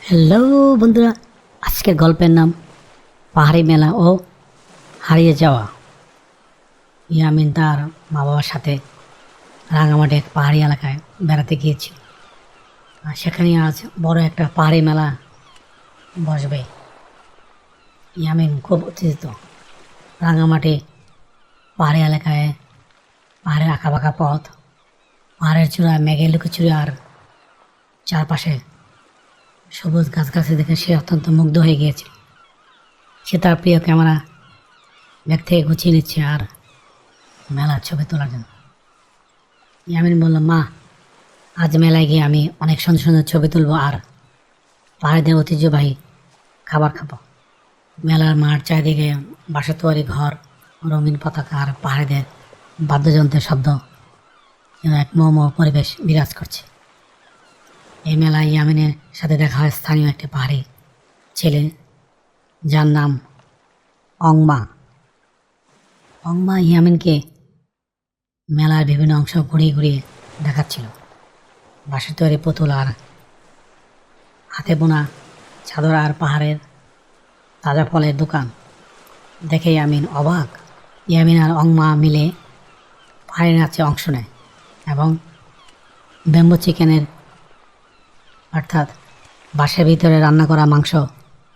Hello বন্ধুরা, আজকের গল্পের নাম পাহাড়ি মেলা ও হারিয়ে যাওয়া। ইয়ামিন তার মা বাবার সাথে রাঙামাটি এক পাহাড়ি এলাকায় বেড়াতে গিয়েছিল। আর সেখানে আজ বড় একটা পাহাড়ি মেলা বসবে। ইয়ামিন খুব উত্তেজিত। রাঙামাটি পাহাড়ি এলাকায় পাহাড়ের আঁকাবাঁকা পথ, পাহাড়ের চূড়ায় মেঘে লুকোচুরি আর চারপাশে সবুজ গাছগাছালি দেখে সে অত্যন্ত মুগ্ধ হয়ে গিয়েছিল। সে তার প্রিয় ক্যামেরা ব্যাগ থেকে গুছিয়ে নিচ্ছে আর মেলার ছবি তোলার জন্য। ইয়ামিন বলল, মা, আজ মেলায় গিয়ে আমি অনেক সুন্দর সুন্দর ছবি তুলবো আর পাহাড়িদের ঐতিহ্যবাহী খাবার খাবো। মেলার মাঠ চারিদিকে বাসা তৈরি ঘর, রঙিন পতাকা আর পাহাড়িদের বাদ্যযন্ত্রের শব্দ যেন এক মোহমোহ পরিবেশ বিরাজ করছে। এই মেলায় ইয়ামিনের সাথে দেখা হয় স্থানীয় একটি পাহাড়ি ছেলে, যার নাম অংমা। অংমা ইয়ামিনকে মেলার বিভিন্ন অংশ ঘুরিয়ে ঘুরিয়ে দেখাচ্ছিল। বাঁশের তৈরি পুতুল আর হাতে বোনা চাদর আর পাহাড়ের তাজা ফলের দোকান দেখে ইয়ামিন অবাক। ইয়ামিন আর অংমা মিলে পাহাড়ি নাচে অংশ নেয় এবং ব্যাম্বু চিকেনের অর্থাৎ বাঁশের ভিতরে রান্না করা মাংস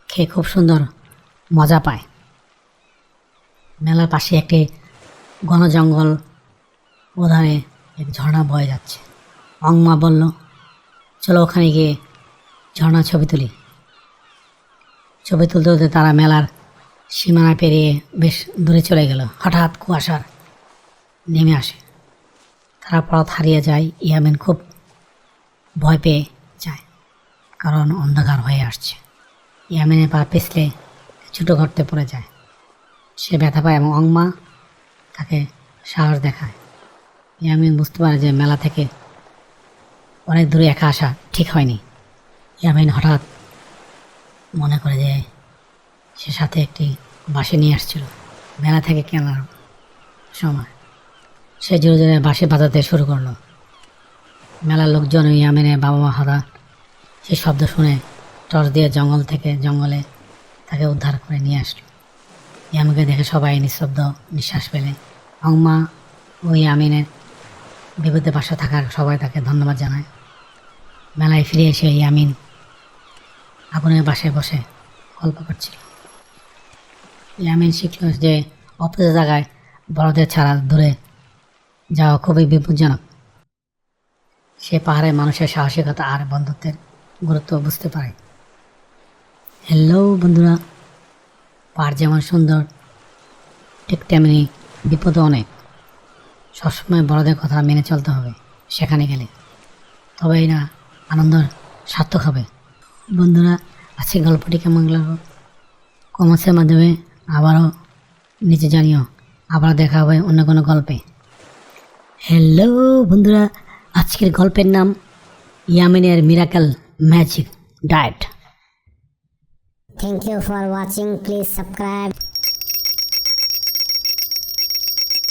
খেয়ে খুব সুন্দর মজা পায়। মেলার পাশে একটি ঘন জঙ্গল, ওধারে এক ঝর্ণা বয়ে যাচ্ছে। অংমা বলল, চলো ওখানে গিয়ে ঝর্ণা ছবি তুলি। ছবি তুলতে তুলতে তারা মেলার সীমানা পেরিয়ে বেশ দূরে চলে গেল। হঠাৎ কুয়াশার নেমে আসে, তারা পথ হারিয়ে যায়। ইয়ামিন খুব ভয় পেয়ে যায়, কারণ অন্ধকার হয়ে আসছে। ইয়ামিনের পা পিছলে ছোটো গর্তে পড়ে যায়। সে ব্যথা পায় এবং অংমা তাকে সাহস দেখায়। ইয়ামিন বুঝতে পারে যে মেলা থেকে অনেক দূরে একা আসা ঠিক হয়নি। ইয়ামিন হঠাৎ মনে করে যে সে সাথে একটি বাঁশি নিয়ে আসছিল মেলা থেকে কেনার সময়। সে জোরে জোরে বাঁশি বাজাতে শুরু করলো। মেলার লোকজন ইয়ামিনের বাবা মা হঠাৎ সে শব্দ শুনে টর্চ দিয়ে জঙ্গলে তাকে উদ্ধার করে নিয়ে আসলো। ইয়ামিনকে দেখে সবাই নিঃশব্দ নিঃশ্বাস পেলে। অংমা ও ইয়ামিনের বিপদে পাশে থাকার সবাই তাকে ধন্যবাদ জানায়। মেলায় ফিরে এসে ইয়ামিন আগুনের বাসায় বসে গল্প করছিল। ইয়ামিন শিখল যে অপরিচিত জায়গায় বড়দের ছাড়া দূরে যাওয়া খুবই বিপজ্জনক। সে পাহাড়ের মানুষের সাহসিকতা আর বন্ধুত্বের গুরুত্ব বুঝতে পারে। হ্যালো বন্ধুরা, পাহাড় যেমন সুন্দর ঠিক তেমনি বিপদও অনেক। সবসময় বড়দের কথা মেনে চলতে হবে সেখানে গেলে, তবেই না আনন্দ সার্থক হবে। বন্ধুরা, আজকে গল্পটি কেমন লাগলো কমেন্টসের মাধ্যমে আবারও নিচে জানিও। আবার দেখা হবে অন্য কোনো গল্পে। হ্যালো বন্ধুরা, আজকের গল্পের নাম ইয়ামিনের miracle magic diet. Thank you for watching. Please subscribe.